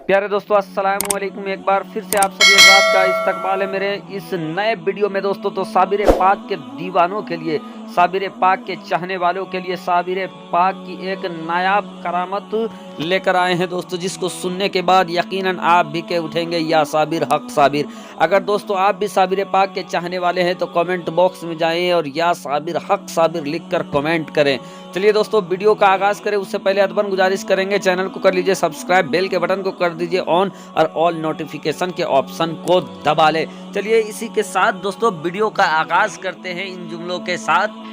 प्यारे दोस्तों अस्सलाम वालेकुम। एक बार फिर से आप सभी हज़रात का इस्तकबाल है मेरे इस नए वीडियो में। दोस्तों तो साबिर पाक के दीवानों के लिए, साबिर पाक के चाहने वालों के लिए साबिर पाक की एक नायाब करामत लेकर आए हैं दोस्तों, जिसको सुनने के बाद यकीनन आप भी के उठेंगे या साबिर हक साबिर। अगर दोस्तों आप भी साबिर पाक के चाहने वाले हैं तो कमेंट बॉक्स में जाएं और या साबिर हक साबिर लिखकर कमेंट करें। चलिए दोस्तों वीडियो का आगाज़ करें उससे पहले अदबन गुजारिश करेंगे, चैनल को कर लीजिए सब्सक्राइब, बेल के बटन को कर दीजिए ऑन और ऑल नोटिफिकेशन के ऑप्शन को दबा ले। चलिए इसी के साथ दोस्तों वीडियो का आगाज़ करते हैं इन जुमलों के साथ।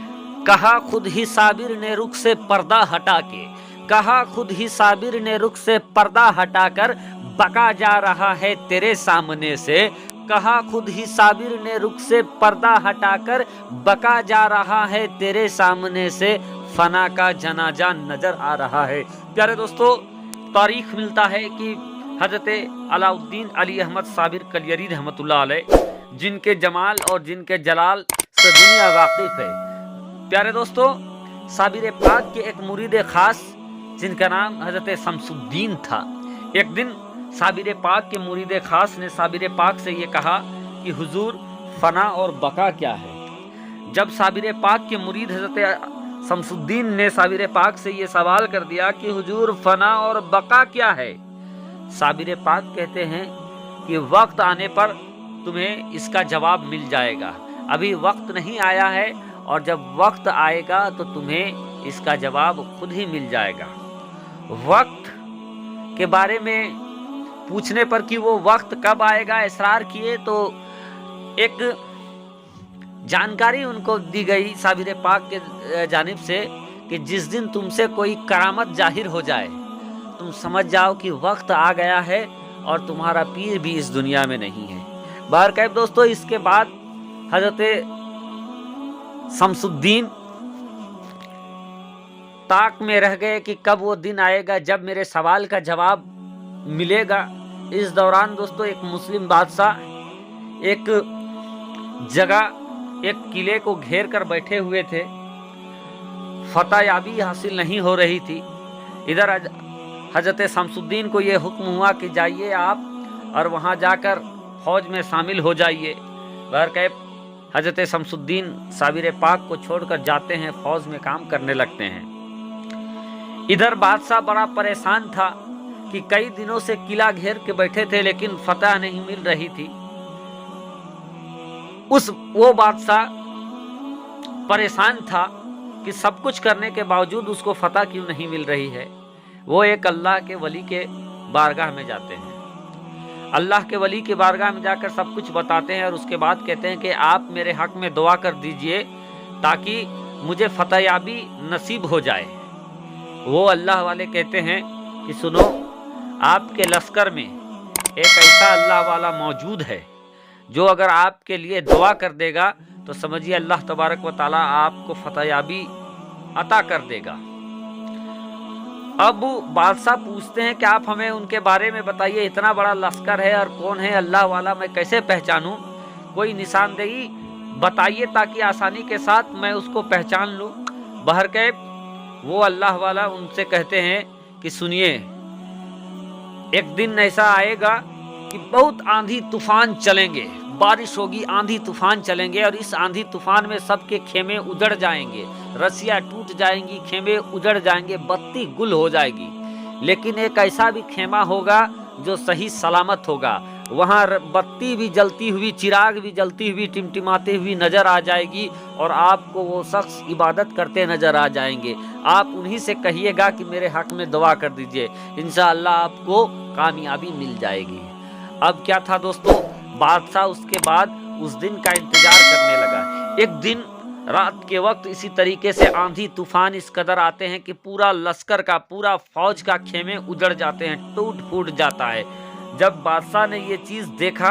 कहा खुद ही साबिर ने रुख से पर्दा हटा के, कहा खुद ही साबिर ने रुख से पर्दा हटाकर बका जा रहा है तेरे सामने से। कहा खुद ही साबिर ने रुख से पर्दा हटाकर बका जा रहा है तेरे सामने से, फना का जनाजा नजर आ रहा है। प्यारे दोस्तों तारीख मिलता है कि हजरत अलाउद्दीन अली अहमद साबिर कलियरी रहमतुल्लाह अलैह, जिनके जमाल और जिनके जलाल से दुनिया वाकिफ है। प्यारे दोस्तों साबिर पाक के एक मुरीद खास जिनका नाम हजरत शमसुद्दीन था, एक दिन साबिर पाक के मुरीद खास ने साबिर पाक से ये कहा कि हुजूर फना और बका क्या है। जब साबिर पाक के मुरीद हजरत शमसुद्दीन ने साबिर पाक से ये सवाल कर दिया कि हुजूर फना और बका क्या है, साबिर पाक कहते हैं कि वक्त आने पर तुम्हें इसका जवाब मिल जाएगा, अभी वक्त नहीं आया है और जब वक्त आएगा तो तुम्हें इसका जवाब खुद ही मिल जाएगा। वक्त के बारे में पूछने पर कि वो वक्त कब आएगा इसरार किए तो एक जानकारी उनको दी गई साबिर पाक के जानिब से कि जिस दिन तुमसे कोई करामत जाहिर हो जाए तुम समझ जाओ कि वक्त आ गया है और तुम्हारा पीर भी इस दुनिया में नहीं है। बहरकैफ दोस्तों इसके बाद हजरत शमसुद्दीन ताक में रह गए कि कब वो दिन आएगा जब मेरे सवाल का जवाब मिलेगा। इस दौरान दोस्तों एक मुस्लिम बादशाह एक जगह एक किले को घेर कर बैठे हुए थे, फतहयाबी हासिल नहीं हो रही थी। इधर हजरत शमसुद्दीन को ये हुक्म हुआ कि जाइए आप और वहाँ जाकर फौज में शामिल हो जाइए। बहरकैफ हजरत शमसुद्दीन साबिर पाक को छोड़कर जाते हैं, फौज में काम करने लगते हैं। इधर बादशाह बड़ा परेशान था कि कई दिनों से किला घेर के बैठे थे लेकिन फतह नहीं मिल रही थी। वो बादशाह परेशान था कि सब कुछ करने के बावजूद उसको फतह क्यों नहीं मिल रही है। वो एक अल्लाह के वली के बारगाह में जाते हैं, अल्लाह के वली के बारगाह में जाकर सब कुछ बताते हैं और उसके बाद कहते हैं कि आप मेरे हक में दुआ कर दीजिए ताकि मुझे फतहयाबी नसीब हो जाए। वो अल्लाह वाले कहते हैं कि सुनो, आपके लश्कर में एक ऐसा अल्लाह वाला मौजूद है जो अगर आपके लिए दुआ कर देगा तो समझिए अल्लाह तबारक व तआला आपको फतहयाबी अता कर देगा। अब बादशाह पूछते हैं कि आप हमें उनके बारे में बताइए, इतना बड़ा लश्कर है और कौन है अल्लाह वाला, मैं कैसे पहचानूं, कोई निशानदेही बताइए ताकि आसानी के साथ मैं उसको पहचान लूं। बहरकैफ वो अल्लाह वाला उनसे कहते हैं कि सुनिए, एक दिन ऐसा आएगा कि बहुत आंधी तूफान चलेंगे, बारिश होगी, आंधी तूफान चलेंगे और इस आंधी तूफान में सबके खेमे उजड़ जाएंगे, रस्सियाँ टूट जाएंगी, खेमे उजड़ जाएंगे, बत्ती गुल हो जाएगी। लेकिन एक ऐसा भी खेमा होगा जो सही सलामत होगा, वहाँ बत्ती भी जलती हुई, चिराग भी जलती हुई, टिमटिमाती हुई नजर आ जाएगी और आपको वो शख्स इबादत करते नजर आ जाएंगे। आप उन्हीं से कहिएगा कि मेरे हक में दुआ कर दीजिए, इंशाअल्लाह आपको कामयाबी मिल जाएगी। अब क्या था दोस्तों, बादशाह उसके बाद उस दिन का इंतजार करने लगा। एक दिन रात के वक्त इसी तरीके से आंधी तूफान इस कदर आते हैं कि पूरा लश्कर का, पूरा फौज का खेमे उजड़ जाते हैं, टूट फूट जाता है। जब बादशाह ने ये चीज़ देखा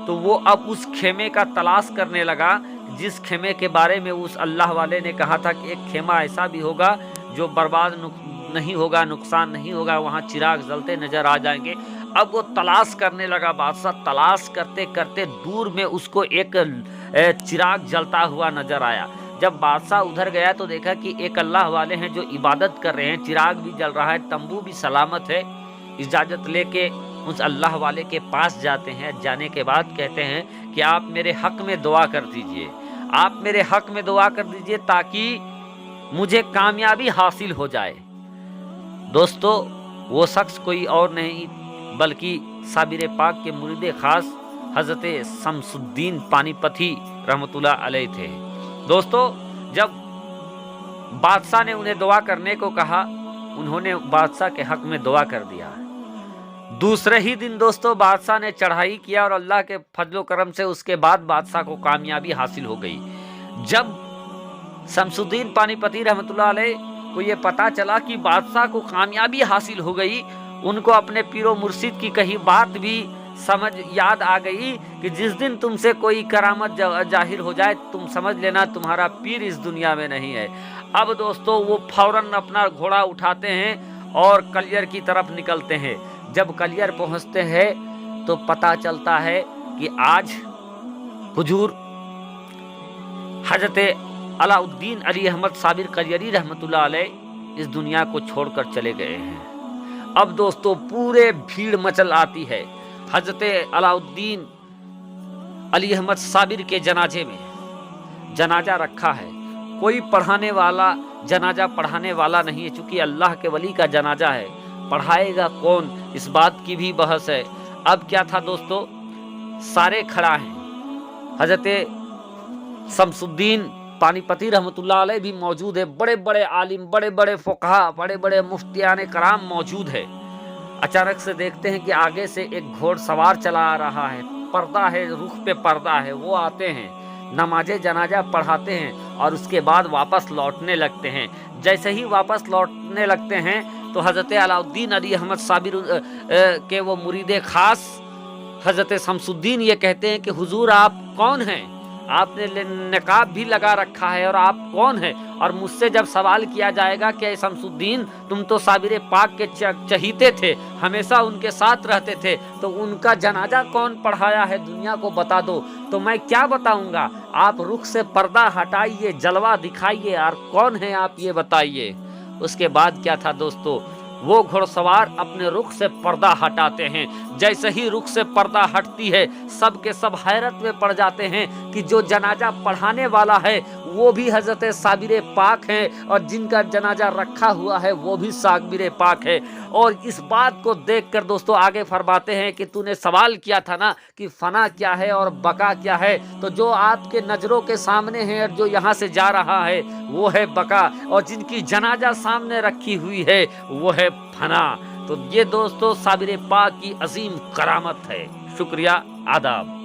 तो वो अब उस खेमे का तलाश करने लगा जिस खेमे के बारे में उस अल्लाह वाले ने कहा था कि एक खेमा ऐसा भी होगा जो बर्बाद नहीं होगा, नुकसान नहीं होगा, वहाँ चिराग जलते नजर आ जाएंगे। अब वो तलाश करने लगा बादशाह, तलाश करते करते दूर में उसको एक चिराग जलता हुआ नजर आया। जब बादशाह उधर गया तो देखा कि एक अल्लाह वाले हैं जो इबादत कर रहे हैं, चिराग भी जल रहा है, तंबू भी सलामत है। इजाज़त लेके उस अल्लाह वाले के पास जाते हैं। जाने के बाद कहते हैं कि आप मेरे हक में दुआ कर दीजिए, आप मेरे हक में दुआ कर दीजिए ताकि मुझे कामयाबी हासिल हो जाए। दोस्तों, वो शख्स कोई और नहीं बल्कि साबिर पाक के मुरीद खास हज़रत शमसुद्दीन पानीपती रहमतुल्लाह अलैह थे। दोस्तों, जब बादशाह ने उन्हें दुआ करने को कहा, उन्होंने बादशाह के हक में दुआ कर दिया। दूसरे ही दिन दोस्तों बादशाह ने चढ़ाई किया और अल्लाह के फजलो करम से उसके बाद बादशाह को कामयाबी हासिल हो गई। जब शमसुद्दीन पानीपती रहमतुल्लाह अलैह को ये पता चला कि बादशाह को कामयाबी हासिल हो गई, उनको अपने पीरो मुर्शिद की कही बात भी समझ याद आ गई कि जिस दिन तुमसे कोई करामत जाहिर हो जाए, तुम समझ लेना तुम्हारा पीर इस दुनिया में नहीं है। अब दोस्तों वो फौरन अपना घोड़ा उठाते हैं और कलियर की तरफ निकलते हैं। जब कलियर पहुंचते हैं तो पता चलता है कि आज हुजूर हजरत अलाउद्दीन अली अहमद साबिर कलियरी रहमतुल्लाह अलैह इस दुनिया को छोड़कर चले गए हैं। अब दोस्तों पूरे भीड़ मचल आती है। हजरत अलाउद्दीन अली अहमद साबिर के जनाजे में जनाजा रखा है, कोई पढ़ाने वाला जनाजा पढ़ाने वाला नहीं है, चूंकि अल्लाह के वली का जनाजा है, पढ़ाएगा कौन, इस बात की भी बहस है। अब क्या था दोस्तों, सारे खड़ा हैं, हजरत शमसुद्दीन पानीपती रहमतुल्लाह अलैह भी मौजूद है, बड़े बड़े आलिम, बड़े बड़े फुकहा, बड़े बड़े मुफ्तियान कराम मौजूद है। अचानक से देखते हैं कि आगे से एक घोड़सवार चला आ रहा है, पर्दा है, रुख पे पर्दा है, वो आते हैं, नमाजे जनाजा पढ़ाते हैं और उसके बाद वापस लौटने लगते हैं। जैसे ही वापस लौटने लगते हैं तो हज़रत अलाउद्दीन अली अहमद साबिर के वो मुरीद खास हज़रत शमसुद्दीन ये कहते हैं कि हुजूर आप कौन हैं, आपने नकाब भी लगा रखा है और आप कौन हैं। और मुझसे जब सवाल किया जाएगा कि शमसुद्दीन तुम तो साबिर पाक के चहीते थे, हमेशा उनके साथ रहते थे, तो उनका जनाजा कौन पढ़ाया है दुनिया को बता दो, तो मैं क्या बताऊंगा। आप रुख से पर्दा हटाइए, जलवा दिखाइए और कौन है आप ये बताइए। उसके बाद क्या था दोस्तों, वो घुड़सवार अपने रुख से पर्दा हटाते हैं। जैसे ही रुख से पर्दा हटती है सब के सब हैरत में पड़ जाते हैं कि जो जनाजा पढ़ाने वाला है वो भी हजरत साबिर पाक हैं और जिनका जनाजा रखा हुआ है वो भी साबिर पाक है। और इस बात को देखकर दोस्तों आगे फरमाते हैं कि तूने सवाल किया था ना कि फना क्या है और बका क्या है, तो जो आपके नजरों के सामने है और जो यहाँ से जा रहा है वो है बका, और जिनकी जनाजा सामने रखी हुई है वो है फना। तो ये दोस्तों साबिर पाक की अजीम करामत है। शुक्रिया, आदाब।